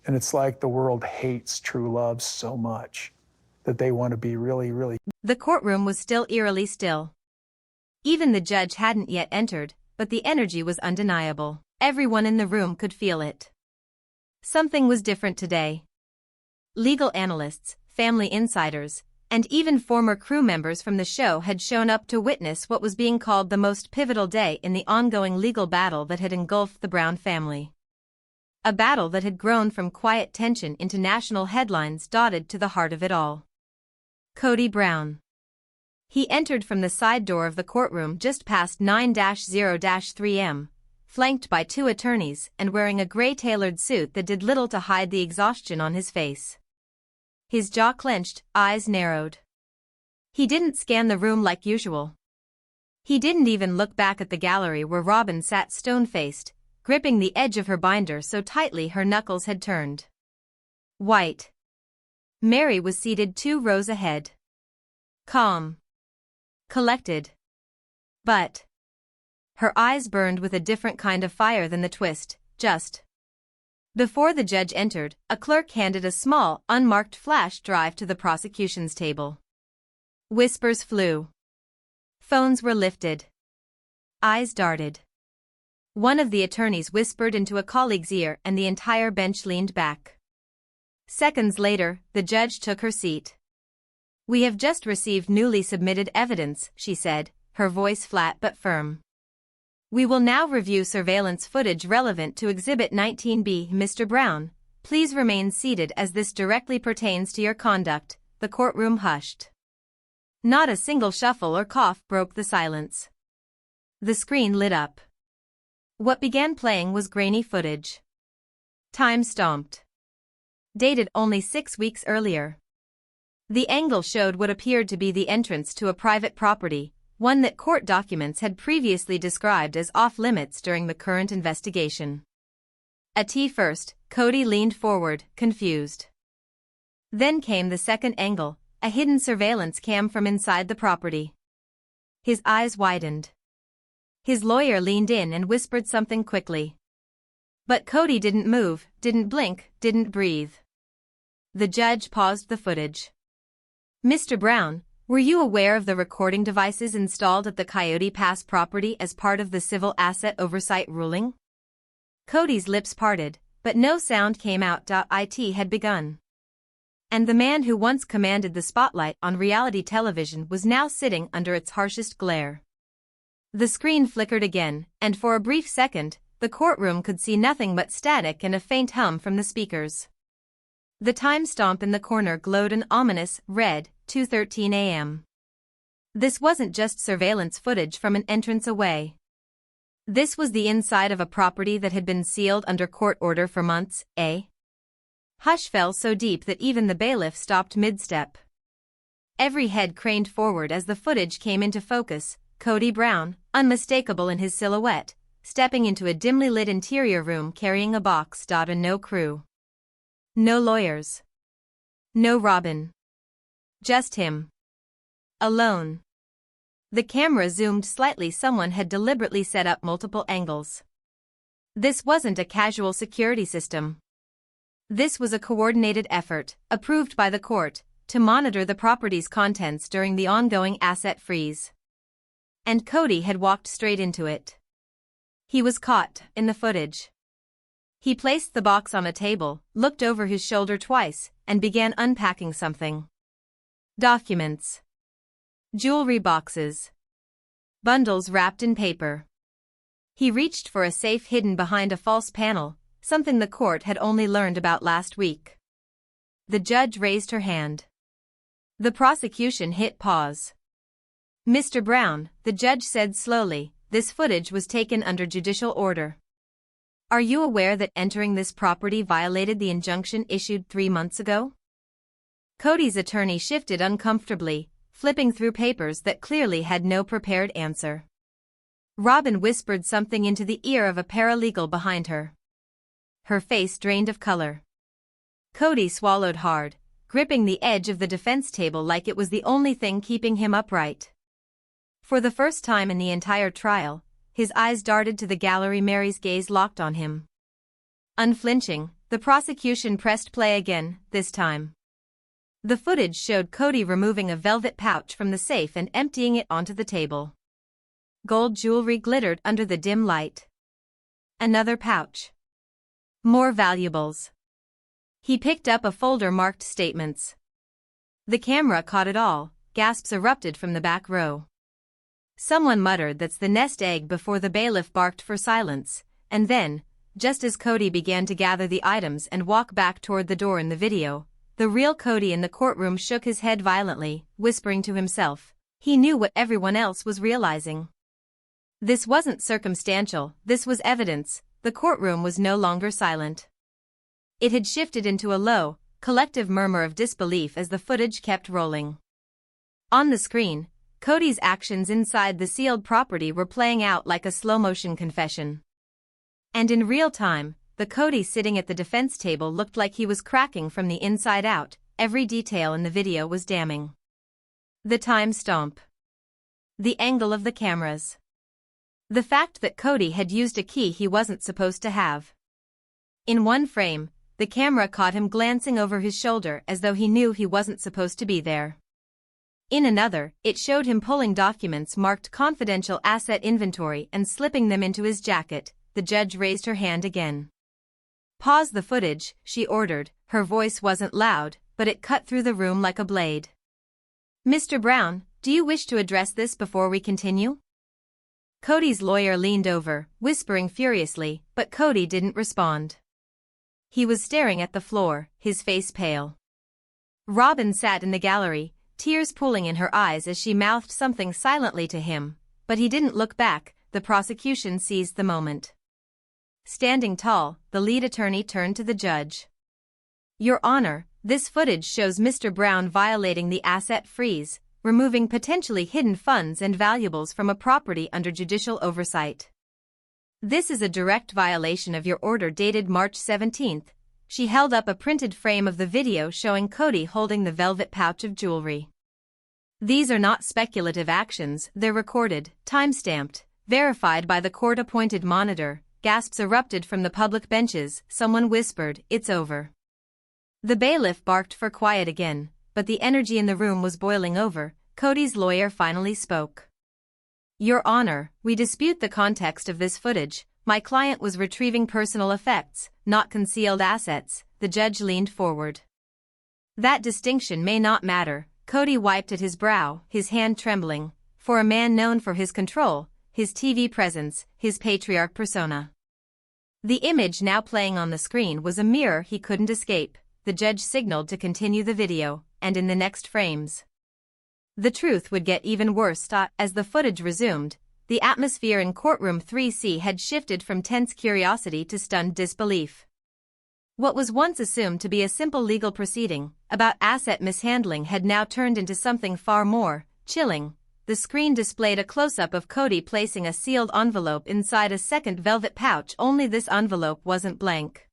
And it's like the world hates true love so much that they want to be really, really. The courtroom was still eerily still. Even the judge hadn't yet entered, but the energy was undeniable. Everyone in the room could feel it. Something was different today. Legal analysts, family insiders, and even former crew members from the show had shown up to witness what was being called the most pivotal day in the ongoing legal battle that had engulfed the Brown family. A battle that had grown from quiet tension into national headlines dotted to the heart of it all. Kody Brown. He entered from the side door of the courtroom just past 9-0-3 m, flanked by two attorneys and wearing a gray tailored suit that did little to hide the exhaustion on his face. His jaw clenched, eyes narrowed. He didn't scan the room like usual. He didn't even look back at the gallery where Robyn sat stone-faced, gripping the edge of her binder so tightly her knuckles had turned white. Mary was seated 2 rows ahead. Calm. Collected. But her eyes burned with a different kind of fire than the twist, just. Before the judge entered, a clerk handed a small, unmarked flash drive to the prosecution's table. Whispers flew. Phones were lifted. Eyes darted. One of the attorneys whispered into a colleague's ear and the entire bench leaned back. Seconds later, the judge took her seat. "We have just received newly submitted evidence," she said, her voice flat but firm. "We will now review surveillance footage relevant to Exhibit 19B. Mr. Brown, please remain seated as this directly pertains to your conduct." The courtroom hushed. Not a single shuffle or cough broke the silence. The screen lit up. What began playing was grainy footage. Time-stamped. Dated only 6 weeks earlier. The angle showed what appeared to be the entrance to a private property, one that court documents had previously described as off-limits during the current investigation. At first, Kody leaned forward, confused. Then came the second angle, a hidden surveillance cam from inside the property. His eyes widened. His lawyer leaned in and whispered something quickly. But Kody didn't move, didn't blink, didn't breathe. The judge paused the footage. "Mr. Brown, were you aware of the recording devices installed at the Coyote Pass property as part of the civil asset oversight ruling?" Kody's lips parted, but no sound came out. It had begun. And the man who once commanded the spotlight on reality television was now sitting under its harshest glare. The screen flickered again, and for a brief second, the courtroom could see nothing but static and a faint hum from the speakers. The time stamp in the corner glowed an ominous, red, 2:13 a.m. This wasn't just surveillance footage from an entrance away. This was the inside of a property that had been sealed under court order for months. Hush fell so deep that even the bailiff stopped mid-step. Every head craned forward as the footage came into focus, Kody Brown, unmistakable in his silhouette, stepping into a dimly lit interior room carrying a box. And no crew. No lawyers. No Robyn. Just him. Alone. The camera zoomed slightly. Someone had deliberately set up multiple angles. This wasn't a casual security system. This was a coordinated effort, approved by the court, to monitor the property's contents during the ongoing asset freeze. And Kody had walked straight into it. He was caught in the footage. He placed the box on a table, looked over his shoulder twice, and began unpacking something. Documents. Jewelry boxes. Bundles wrapped in paper. He reached for a safe hidden behind a false panel, something the court had only learned about last week. The judge raised her hand. The prosecution hit pause. "Mr. Brown," the judge said slowly, "this footage was taken under judicial order. Are you aware that entering this property violated the injunction issued 3 months ago?" Kody's attorney shifted uncomfortably, flipping through papers that clearly had no prepared answer. Robyn whispered something into the ear of a paralegal behind her. Her face drained of color. Kody swallowed hard, gripping the edge of the defense table like it was the only thing keeping him upright. For the first time in the entire trial, his eyes darted to the gallery. Mary's gaze locked on him. Unflinching, the prosecution pressed play again, this time. The footage showed Kody removing a velvet pouch from the safe and emptying it onto the table. Gold jewelry glittered under the dim light. Another pouch. More valuables. He picked up a folder marked statements. The camera caught it all. Gasps erupted from the back row. Someone muttered, "That's the nest egg," before the bailiff barked for silence, and then, just as Kody began to gather the items and walk back toward the door in the video, the real Kody in the courtroom shook his head violently, whispering to himself. He knew what everyone else was realizing. This wasn't circumstantial, this was evidence. The courtroom was no longer silent. It had shifted into a low, collective murmur of disbelief as the footage kept rolling. On the screen, Kody's actions inside the sealed property were playing out like a slow-motion confession. And in real time, the Kody sitting at the defense table looked like he was cracking from the inside out. Every detail in the video was damning. The time stamp. The angle of the cameras. The fact that Kody had used a key he wasn't supposed to have. In one frame, the camera caught him glancing over his shoulder as though he knew he wasn't supposed to be there. In another, it showed him pulling documents marked confidential asset inventory and slipping them into his jacket. The judge raised her hand again. "Pause the footage," she ordered. Her voice wasn't loud, but it cut through the room like a blade. "Mr. Brown, do you wish to address this before we continue?" Kody's lawyer leaned over, whispering furiously, but Kody didn't respond. He was staring at the floor, his face pale. Robyn sat in the gallery, tears pooling in her eyes as she mouthed something silently to him, but he didn't look back. The prosecution seized the moment. Standing tall, the lead attorney turned to the judge. "Your Honor, this footage shows Mr. Brown violating the asset freeze, removing potentially hidden funds and valuables from a property under judicial oversight. This is a direct violation of your order dated March 17th. She held up a printed frame of the video showing Kody holding the velvet pouch of jewelry. "These are not speculative actions, they're recorded, time-stamped, verified by the court-appointed monitor." Gasps erupted from the public benches. Someone whispered, "It's over." The bailiff barked for quiet again, but the energy in the room was boiling over. Kody's lawyer finally spoke. "Your Honor, we dispute the context of this footage. My client was retrieving personal effects, not concealed assets." The judge leaned forward. "That distinction may not matter." Kody wiped at his brow, his hand trembling. For a man known for his control, his TV presence, his patriarch persona. The image now playing on the screen was a mirror he couldn't escape. The judge signaled to continue the video, and in the next frames, the truth would get even worse. As the footage resumed, the atmosphere in courtroom 3C had shifted from tense curiosity to stunned disbelief. What was once assumed to be a simple legal proceeding about asset mishandling had now turned into something far more chilling. The screen displayed a close-up of Kody placing a sealed envelope inside a second velvet pouch, only this envelope wasn't blank.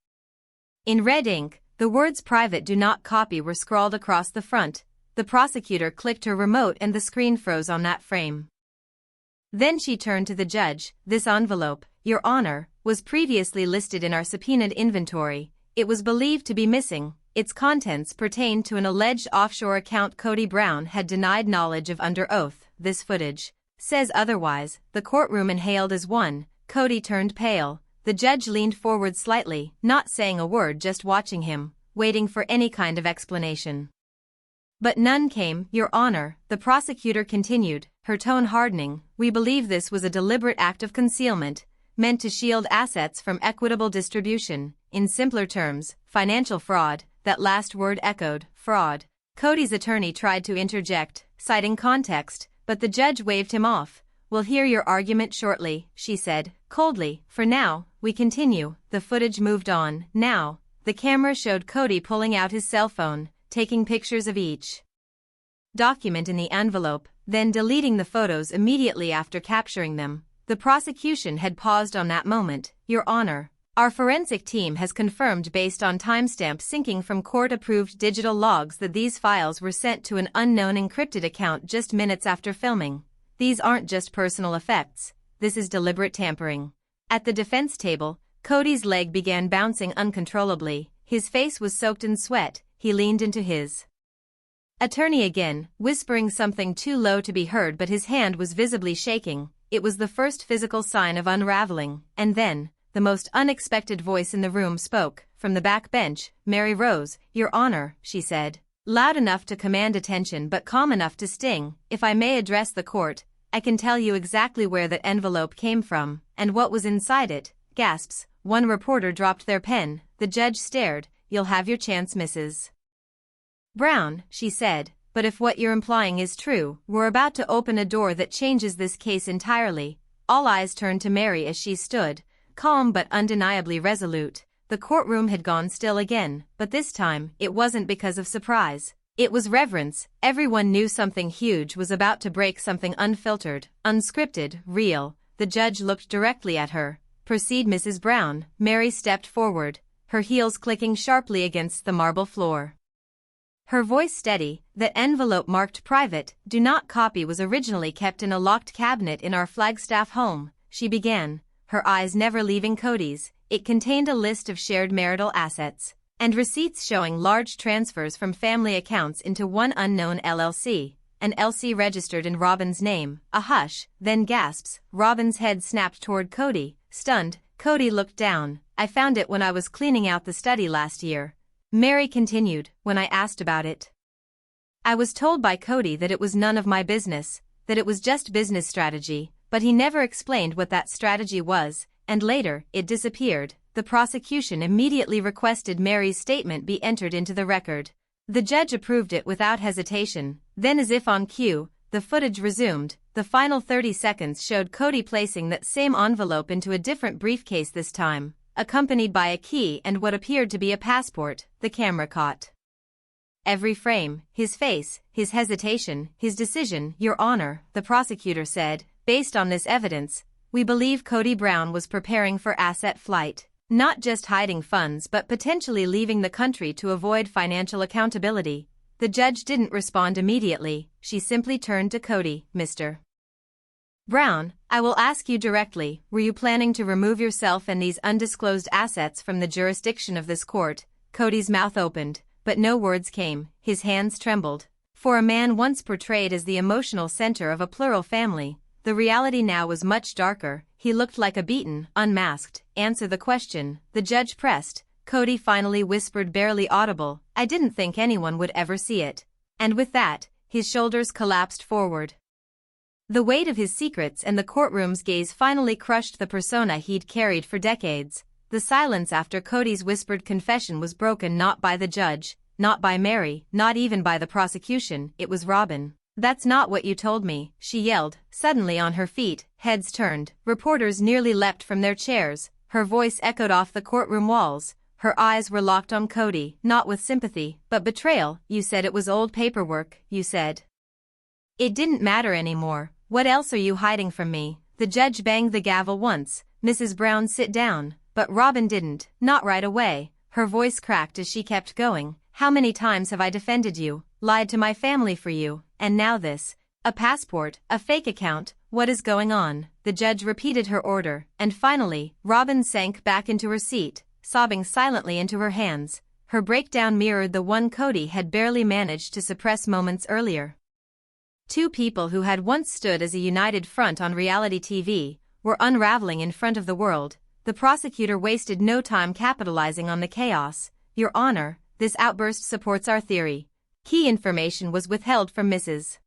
In red ink, the words "Private Do Not Copy" were scrawled across the front. The prosecutor clicked her remote and the screen froze on that frame. Then she turned to the judge. "This envelope, Your Honor, was previously listed in our subpoenaed inventory. It was believed to be missing. Its contents pertained to an alleged offshore account Kody Brown had denied knowledge of under oath. This footage says otherwise." The courtroom inhaled as one. Kody turned pale. The judge leaned forward slightly, not saying a word, just watching him, waiting for any kind of explanation. But none came. "Your Honor," the prosecutor continued, her tone hardening, "we believe this was a deliberate act of concealment, meant to shield assets from equitable distribution. In simpler terms, financial fraud." That last word echoed, fraud. Kody's attorney tried to interject, citing context, but the judge waved him off. "We'll hear your argument shortly," she said, coldly. "For now, we continue." The footage moved on. Now, the camera showed Kody pulling out his cell phone, taking pictures of each document in the envelope, then deleting the photos immediately after capturing them. The prosecution had paused on that moment. "Your Honor, our forensic team has confirmed based on timestamp syncing from court-approved digital logs that these files were sent to an unknown encrypted account just minutes after filming. These aren't just personal effects, this is deliberate tampering." At the defense table, Kody's leg began bouncing uncontrollably. His face was soaked in sweat. He leaned into his attorney again, whispering something too low to be heard, but his hand was visibly shaking. It was the first physical sign of unraveling. And then, the most unexpected voice in the room spoke. From the back bench, Mary rose. "Your Honor," she said, loud enough to command attention but calm enough to sting. "If I may address the court, I can tell you exactly where that envelope came from, and what was inside it." Gasps. One reporter dropped their pen. The judge stared. "You'll have your chance, Mrs. Brown," she said, "but if what you're implying is true, we're about to open a door that changes this case entirely." All eyes turned to Mary as she stood, calm but undeniably resolute. The courtroom had gone still again, but this time, it wasn't because of surprise. It was reverence. Everyone knew something huge was about to break, something unfiltered, unscripted, real. The judge looked directly at her. "Proceed, Mrs. Brown." Mary stepped forward, her heels clicking sharply against the marble floor. Her voice steady. "The envelope marked private, do not copy, was originally kept in a locked cabinet in our Flagstaff home," she began, her eyes never leaving Kody's. It contained a list of shared marital assets and receipts showing large transfers from family accounts into one unknown LLC, an LC registered in Robyn's name. A hush, then gasps. Robyn's head snapped toward Kody, stunned. Kody looked down. "I found it when I was cleaning out the study last year," Mary continued. "When I asked about it, I was told by Kody that it was none of my business, that it was just business strategy, but he never explained what that strategy was, and later, it disappeared." The prosecution immediately requested Mary's statement be entered into the record. The judge approved it without hesitation. Then, as if on cue, the footage resumed. The final 30 seconds showed Kody placing that same envelope into a different briefcase this time, accompanied by a key and what appeared to be a passport. The camera caught every frame, his face, his hesitation, his decision. "Your Honor," the prosecutor said, "based on this evidence, we believe Kody Brown was preparing for asset flight, not just hiding funds but potentially leaving the country to avoid financial accountability." The judge didn't respond immediately. She simply turned to Kody. "Mr. Brown, I will ask you directly, were you planning to remove yourself and these undisclosed assets from the jurisdiction of this court?" Kody's mouth opened, but no words came. His hands trembled. For a man once portrayed as the emotional center of a plural family, the reality now was much darker. He looked like a beaten, unmasked. "Answer the question," the judge pressed. Kody finally whispered, barely audible, "I didn't think anyone would ever see it." And with that, his shoulders collapsed forward. The weight of his secrets and the courtroom's gaze finally crushed the persona he'd carried for decades. The silence after Kody's whispered confession was broken not by the judge, not by Mary, not even by the prosecution. It was Robyn. "That's not what you told me," she yelled, suddenly on her feet, heads turned. Reporters nearly leapt from their chairs. Her voice echoed off the courtroom walls. Her eyes were locked on Kody, not with sympathy, but betrayal. "You said it was old paperwork, you said it didn't matter anymore. What else are you hiding from me?" The judge banged the gavel once. "Mrs. Brown, sit down." But Robyn didn't, not right away. Her voice cracked as she kept going. "How many times have I defended you, lied to my family for you, and now this? A passport, a fake account, what is going on?" The judge repeated her order, and finally, Robyn sank back into her seat, sobbing silently into her hands. Her breakdown mirrored the one Kody had barely managed to suppress moments earlier. Two people who had once stood as a united front on reality TV were unraveling in front of the world. The prosecutor wasted no time capitalizing on the chaos. "Your Honor, this outburst supports our theory. Key information was withheld from Mrs.